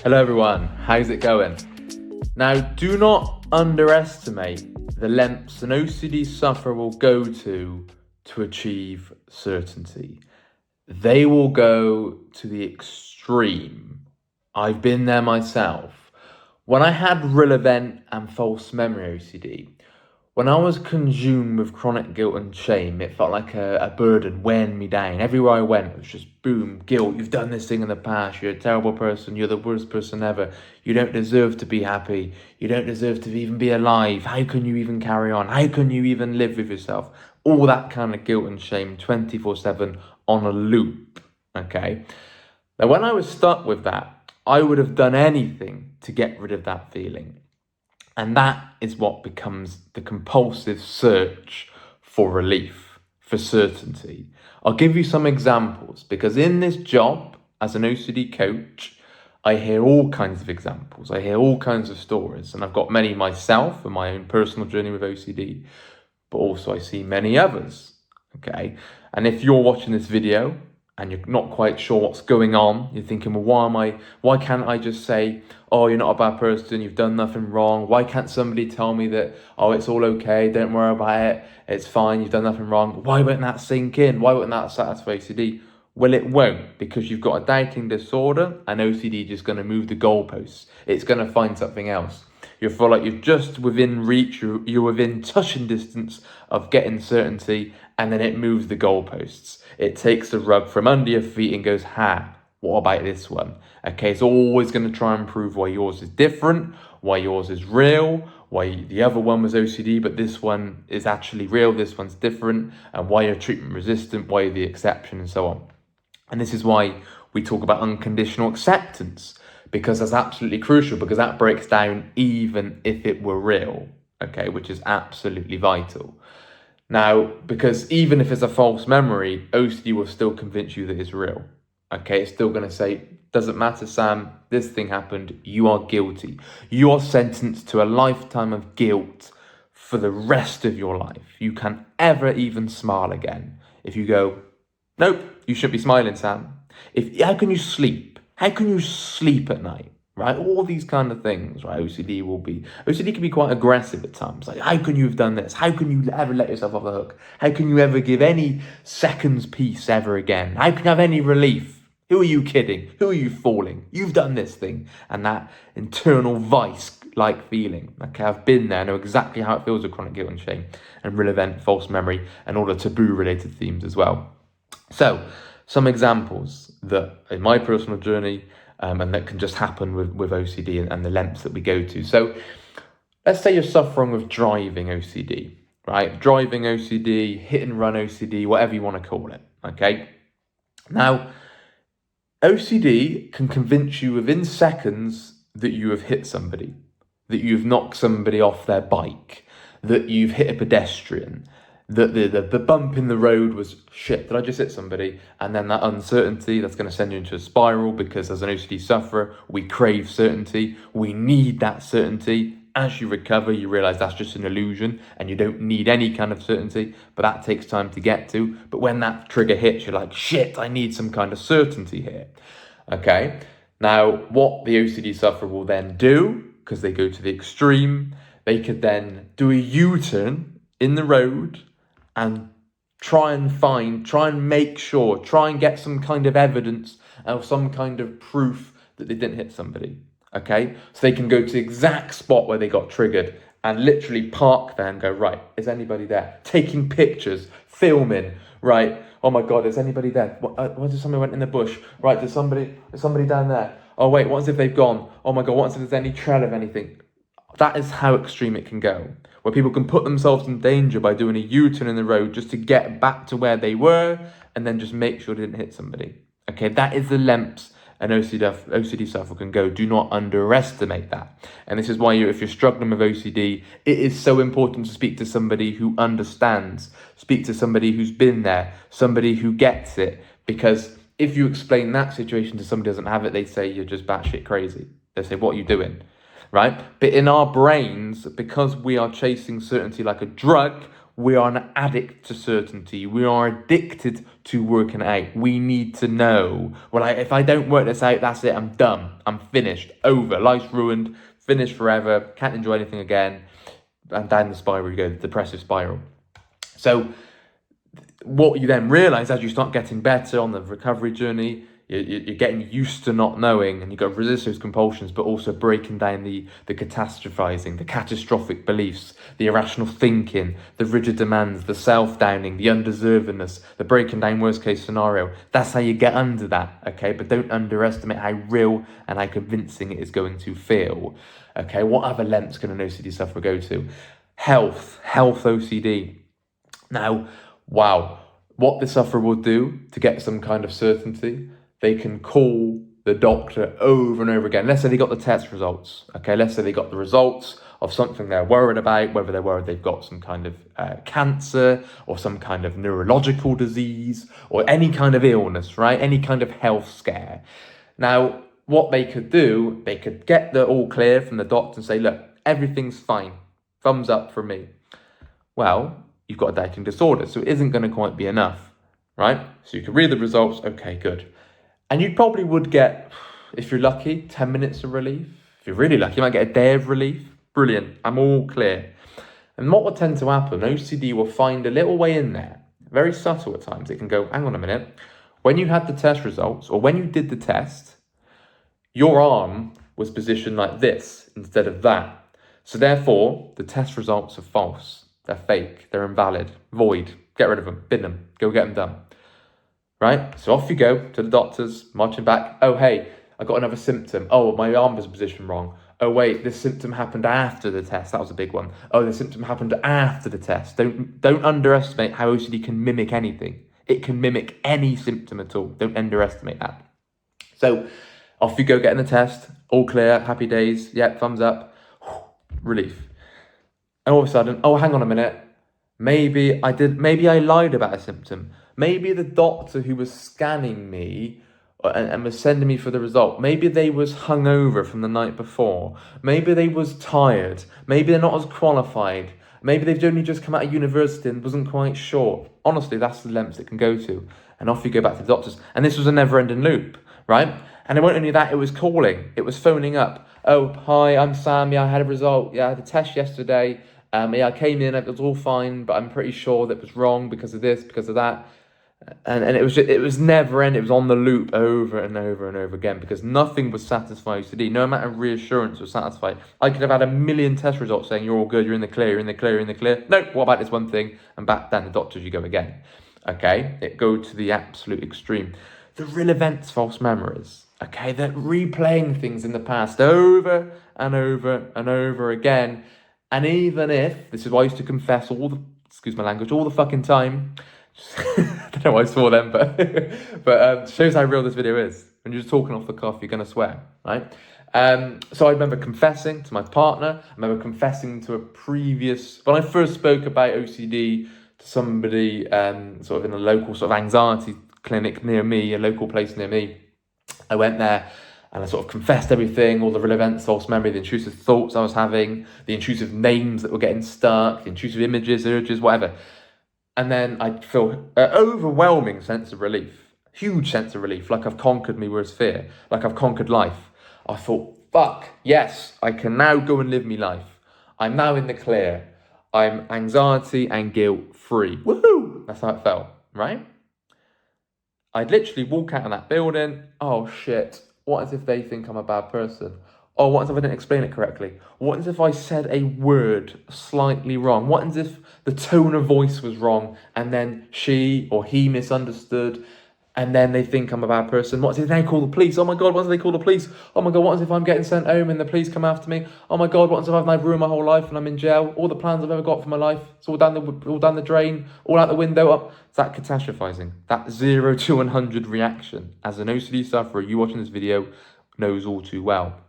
Hello everyone, how's it going? Now, do not underestimate the lengths an OCD sufferer will go to achieve certainty. They will go to the extreme. I've been there myself. When I had real event and false memory OCD, when I was consumed with chronic guilt and shame, it felt like a burden weighing me down. Everywhere I went, it was just boom, guilt. You've done this thing in the past. You're a terrible person. You're the worst person ever. You don't deserve to be happy. You don't deserve to even be alive. How can you even carry on? How can you even live with yourself? All that kind of guilt and shame 24/7 on a loop, okay? Now, when I was stuck with that, I would have done anything to get rid of that feeling. And that is what becomes the compulsive search for relief, for certainty. I'll give you some examples because in this job as an OCD coach, I hear all kinds of examples. I hear all kinds of stories, and I've got many myself in my own personal journey with OCD, but also I see many others, okay? And if you're watching this video and you're not quite sure what's going on, you're thinking, well, why can't I just say, oh, you're not a bad person, you've done nothing wrong? Why can't somebody tell me that, oh, it's all okay, don't worry about it, it's fine, you've done nothing wrong? Why won't that sink in? Why won't that satisfy OCD? Well, it won't, because you've got a doubting disorder and OCD is just going to move the goalposts. It's going to find something else. You feel like you're just within reach, you're within touching distance of getting certainty, and then it moves the goalposts. It takes the rug from under your feet and goes, what about this one? Okay, it's always going to try and prove why yours is different, why yours is real, why the other one was OCD, but this one is actually real, this one's different, and why you're treatment resistant, why you're the exception, and so on. And this is why we talk about unconditional acceptance, because that's absolutely crucial, because that breaks down even if it were real, okay, which is absolutely vital. Now, because even if it's a false memory, OCD will still convince you that it's real, okay? It's still going to say, doesn't matter, Sam, this thing happened, you are guilty. You are sentenced to a lifetime of guilt for the rest of your life. You can't ever even smile again. If you go, nope, you shouldn't be smiling, Sam. How can you sleep? How can you sleep at night, right? All these kind of things, right? OCD can be quite aggressive at times. Like, how can you have done this? How can you ever let yourself off the hook? How can you ever give any seconds peace ever again? How can you have any relief? Who are you kidding? Who are you fooling? You've done this thing. And that internal vice-like feeling. Okay, I've been there. I know exactly how it feels with chronic guilt and shame and real event, false memory, and all the taboo-related themes as well. So, some examples that in my personal journey and that can just happen with OCD and the lengths that we go to. So let's say you're suffering with driving OCD, right? Driving OCD, hit and run OCD, whatever you want to call it, okay? Now, OCD can convince you within seconds that you have hit somebody, that you've knocked somebody off their bike, that you've hit a pedestrian, that the bump in the road was, shit, did I just hit somebody? And then that uncertainty, that's going to send you into a spiral, because as an OCD sufferer, we crave certainty. We need that certainty. As you recover, you realize that's just an illusion and you don't need any kind of certainty, but that takes time to get to. But when that trigger hits, you're like, shit, I need some kind of certainty here. Okay. Now, what the OCD sufferer will then do, because they go to the extreme, they could then do a U-turn in the road and try and make sure, try and get some kind of evidence or some kind of proof that they didn't hit somebody, okay? So they can go to the exact spot where they got triggered and literally park there and go, right, is anybody there? Taking pictures, filming, right? Oh my God, is anybody there? What if somebody went in the bush? Right, is somebody down there? Oh wait, what if they've gone? Oh my God, what if there's any trail of anything? That is how extreme it can go, where people can put themselves in danger by doing a U-turn in the road just to get back to where they were and then just make sure they didn't hit somebody. Okay, that is the lengths an OCD sufferer can go. Do not underestimate that. And this is why if you're struggling with OCD, it is so important to speak to somebody who understands, speak to somebody who's been there, somebody who gets it. Because if you explain that situation to somebody who doesn't have it, they say you're just batshit crazy. They say, what are you doing? Right? But in our brains, because we are chasing certainty like a drug, We are an addict to certainty. We are addicted to working it out. We need to know. Well, if I don't work this out, that's it. I'm done. I'm finished. Over. Life's ruined. Finished forever. Can't enjoy anything again. And down the spiral you go, the depressive spiral. So what you then realise as you start getting better on the recovery journey, you're getting used to not knowing, and you've got to resist those compulsions, but also breaking down the catastrophizing, the catastrophic beliefs, the irrational thinking, the rigid demands, the self-downing, the undeservedness, the breaking down worst case scenario. That's how you get under that, okay? But don't underestimate how real and how convincing it is going to feel, okay? What other lengths can an OCD sufferer go to? Health OCD. Now, wow, what the sufferer will do to get some kind of certainty, they can call the doctor over and over again. Let's say they got the test results, okay? Let's say they got the results of something they're worried about, whether they're worried they've got some kind of cancer or some kind of neurological disease or any kind of illness, right? Any kind of health scare. Now, what they could do, they could get the all clear from the doctor and say, look, everything's fine. Thumbs up from me. Well, you've got a doubting disorder, so it isn't going to quite be enough, right? So you can read the results, okay, good. And you probably would get, if you're lucky, 10 minutes of relief. If you're really lucky, you might get a day of relief. Brilliant, I'm all clear. And what will tend to happen, OCD will find a little way in there, very subtle at times. It can go, hang on a minute, when you had the test results, or when you did the test, your arm was positioned like this instead of that. So therefore, the test results are false. They're fake, they're invalid, void, get rid of them, bin them, go get them done. Right? So off you go to the doctors, marching back. Oh, hey, I got another symptom. Oh, my arm was positioned wrong. Oh, wait, this symptom happened after the test. That was a big one. Oh, the symptom happened after the test. Don't underestimate how OCD can mimic anything. It can mimic any symptom at all. Don't underestimate that. So off you go getting the test. All clear, happy days. Yep, thumbs up. Relief. And all of a sudden, oh, hang on a minute. Maybe I lied about a symptom. Maybe the doctor who was scanning me and was sending me for the result, maybe they was hungover from the night before. Maybe they was tired. Maybe they're not as qualified. Maybe they've only just come out of university and wasn't quite sure. Honestly, that's the lengths it can go to. And off you go back to the doctors. And this was a never-ending loop, right? And it wasn't only that, it was calling. It was phoning up. Oh, hi, I'm Sam. Yeah, I had a result. Yeah, I had a test yesterday. Yeah, I came in, it was all fine, but I'm pretty sure that was wrong because of this, because of that. And it was never end. It was on the loop over and over and over again because nothing was satisfying OCD. No amount of reassurance was satisfied. I could have had a million test results saying you're all good, you're in the clear, you're in the clear, you're in the clear. No, what about this one thing? And back down the doctors you go again. Okay, it goes to the absolute extreme. The real events, false memories. Okay, they're replaying things in the past over and over and over again. And even if, this is why I used to confess all the fucking time. I don't know why I swore then, but shows how real this video is. When you're just talking off the cuff, you're going to swear, right? So I remember confessing to my partner. I remember confessing to when I first spoke about OCD to somebody sort of in a local sort of anxiety clinic near me, a local place near me. I went there and I sort of confessed everything, all the real events, false memory, the intrusive thoughts I was having, the intrusive names that were getting stuck, the intrusive images, urges, whatever. And then I'd feel an overwhelming sense of relief, huge sense of relief, like I've conquered my worst fear, like I've conquered life. I thought, fuck, yes, I can now go and live my life. I'm now in the clear. I'm anxiety and guilt free. Woohoo! That's how it felt, right? I'd literally walk out of that building. Oh shit, what as if they think I'm a bad person? Oh, what if I didn't explain it correctly? What if I said a word slightly wrong? What if the tone of voice was wrong and then she or he misunderstood and then they think I'm a bad person? What if they call the police? Oh my God, what if they call the police? Oh my God, what if I'm getting sent home and the police come after me? Oh my God, what if I've now ruined my whole life and I'm in jail? All the plans I've ever got for my life, it's all down the drain, all out the window, up. It's that catastrophizing, that 0 to 100 reaction. As an OCD sufferer, you watching this video knows all too well.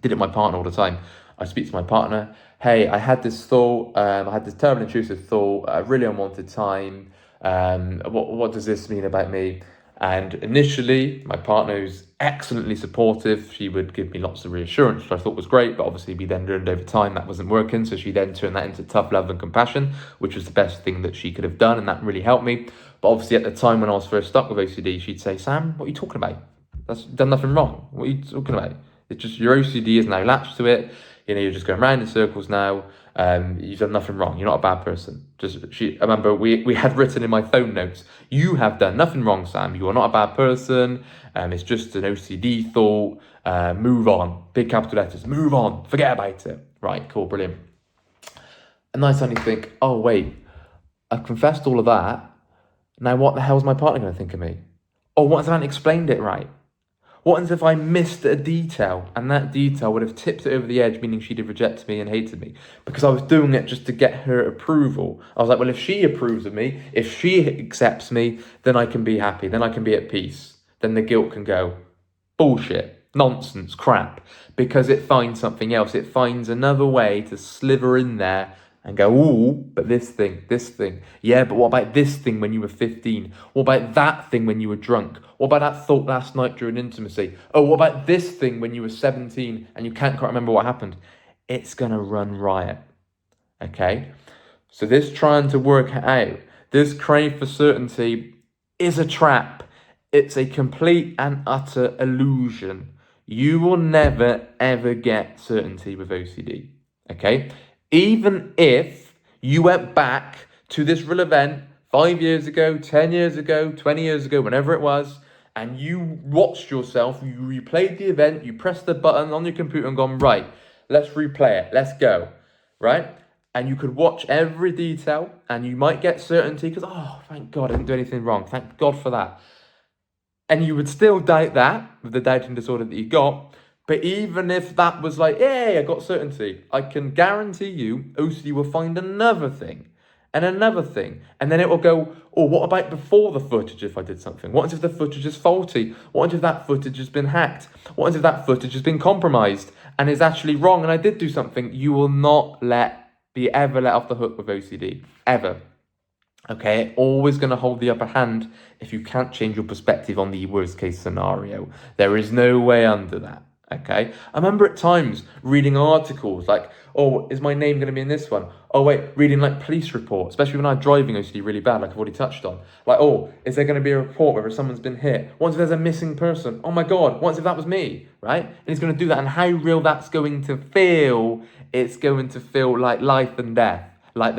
Did it with my partner all the time. I speak to my partner, hey, I had this thought, I had this terrible intrusive thought, a really unwanted time, what does this mean about me? And initially, my partner, who's excellently supportive, she would give me lots of reassurance, which I thought was great. But obviously, we then learned over time that wasn't working. So she then turned that into tough love and compassion, which was the best thing that she could have done. And that really helped me. But obviously, at the time when I was first stuck with OCD, she'd say, Sam, what are you talking about? That's done nothing wrong. What are you talking about? It's just your OCD is now latched to it. You're just going round in circles now. You've done nothing wrong. You're not a bad person. I remember we had written in my phone notes, you have done nothing wrong, Sam. You are not a bad person. It's just an OCD thought. Move on. Big capital letters. Move on. Forget about it. Right, cool, brilliant. And I suddenly think, oh, wait, I've confessed all of that. Now what the hell's my partner going to think of me? Or what if I haven't explained it right? What if I missed a detail and that detail would have tipped it over the edge, meaning she'd have rejected me and hated me? Because I was doing it just to get her approval. I was like, well, if she approves of me, if she accepts me, then I can be happy, then I can be at peace. Then the guilt can go. Bullshit, nonsense, crap. Because it finds something else. It finds another way to sliver in there and go, ooh, but this thing. Yeah, but what about this thing when you were 15? What about that thing when you were drunk? What about that thought last night during intimacy? Oh, what about this thing when you were 17 and you can't quite remember what happened? It's going to run riot, okay? So this trying to work it out, this crave for certainty is a trap. It's a complete and utter illusion. You will never, ever get certainty with OCD, okay? Even if you went back to this real event 5 years ago, 10 years ago, 20 years ago, whenever it was, and you watched yourself, you replayed the event, you pressed the button on your computer and gone, right, let's replay it, let's go, right? And you could watch every detail and you might get certainty because, oh, thank God I didn't do anything wrong. Thank God for that. And you would still doubt that with the doubting disorder that you got. But even if that was like, yay, I got certainty, I can guarantee you OCD will find another thing and another thing. And then it will go, oh, what about before the footage if I did something? What if the footage is faulty? What if that footage has been hacked? What if that footage has been compromised and is actually wrong and I did do something? You will not be ever let off the hook with OCD, ever. Okay, always going to hold the upper hand if you can't change your perspective on the worst case scenario. There is no way under that. Okay, I remember at times reading articles like, oh, is my name going to be in this one? Oh, wait, reading like police reports, especially when I'm driving OCD really bad, like I've already touched on. Like, oh, is there going to be a report whether someone's been hit? What if there's a missing person? Oh my God, what if that was me, right? And he's going to do that, and how real that's going to feel, it's going to feel like life and death. Like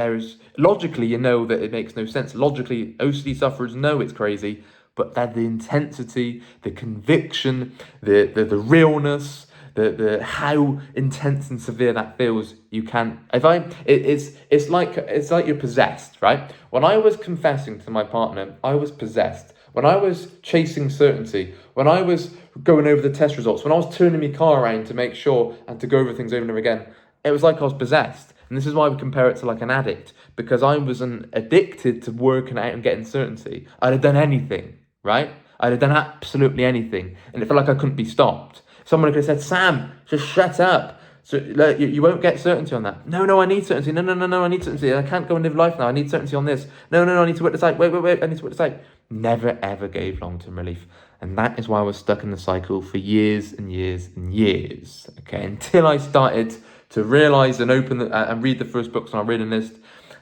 logically, you know that it makes no sense. Logically, OCD sufferers know it's crazy, but that the intensity, the conviction, the realness, the how intense and severe that feels, you can't. It's like you're possessed, right? When I was confessing to my partner, I was possessed. When I was chasing certainty, when I was going over the test results, when I was turning my car around to make sure and to go over things over and over again, it was like I was possessed. And this is why we compare it to like an addict, because I wasn't addicted to working out and getting certainty. I'd have done anything, right? I'd have done absolutely anything. And it felt like I couldn't be stopped. Someone could have said, Sam, just shut up. So you won't get certainty on that. No, I need certainty. No, I need certainty. I can't go and live life now. I need certainty on this. No, I need to work this out. Wait, I need to work this out. Never, ever gave long-term relief. And that is why I was stuck in the cycle for years and years and years. Okay, until I started to realise and and read the first books on our reading list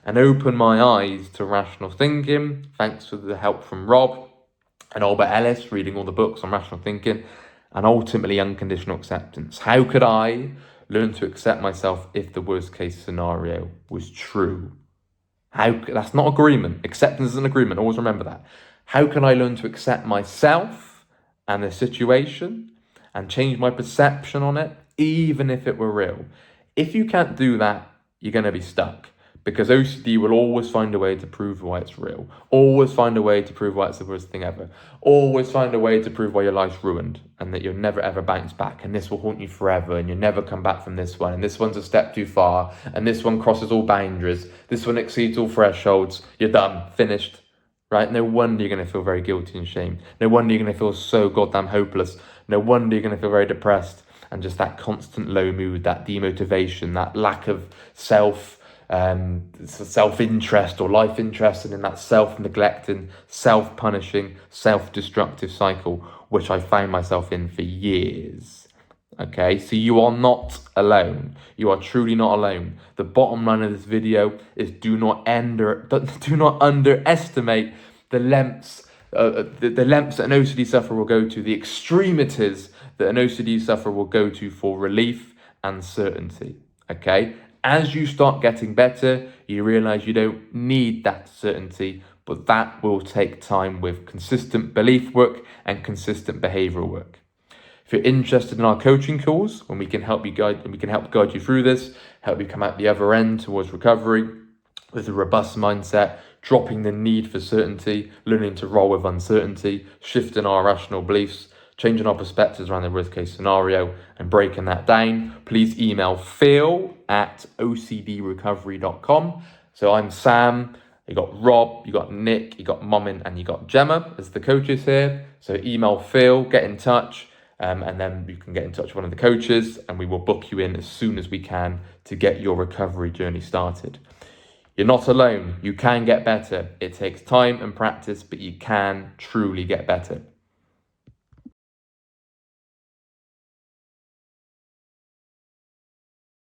and open my eyes to rational thinking, thanks to the help from Rob and Albert Ellis, reading all the books on rational thinking, and ultimately unconditional acceptance. How could I learn to accept myself if the worst case scenario was true? That's not agreement. Acceptance is an agreement. Always remember that. How can I learn to accept myself and the situation and change my perception on it, even if it were real? If you can't do that, you're going to be stuck, because OCD will always find a way to prove why it's real. Always find a way to prove why it's the worst thing ever. Always find a way to prove why your life's ruined and that you'll never ever bounce back, and this will haunt you forever and you'll never come back from this one, and this one's a step too far, and this one crosses all boundaries, this one exceeds all thresholds, you're done, finished, right? No wonder you're going to feel very guilty and shamed. No wonder you're going to feel so goddamn hopeless. No wonder you're going to feel very depressed. And just that constant low mood, that demotivation, that lack of self self-interest or life interest, and in that self-neglecting, self-punishing, self-destructive cycle, which I found myself in for years. Okay, so you are not alone. You are truly not alone. The bottom line of this video is do not underestimate the lengths the lengths that an OCD sufferer will go to, the extremities that an OCD sufferer will go to for relief and certainty. Okay, as you start getting better, you realize you don't need that certainty, but that will take time with consistent belief work and consistent behavioral work. If you're interested in our coaching calls, when we can help guide you through this, help you come out the other end towards recovery with a robust mindset, dropping the need for certainty, learning to roll with uncertainty, shifting our rational beliefs, changing our perspectives around the worst case scenario and breaking that down, please email phil@ocdrecovery.com. So I'm Sam, you got Rob, you got Nick, you got Momin, and you got Gemma as the coaches here. So email Phil, get in touch. And then you can get in touch with one of the coaches and we will book you in as soon as we can to get your recovery journey started. You're not alone. You can get better. It takes time and practice, but you can truly get better.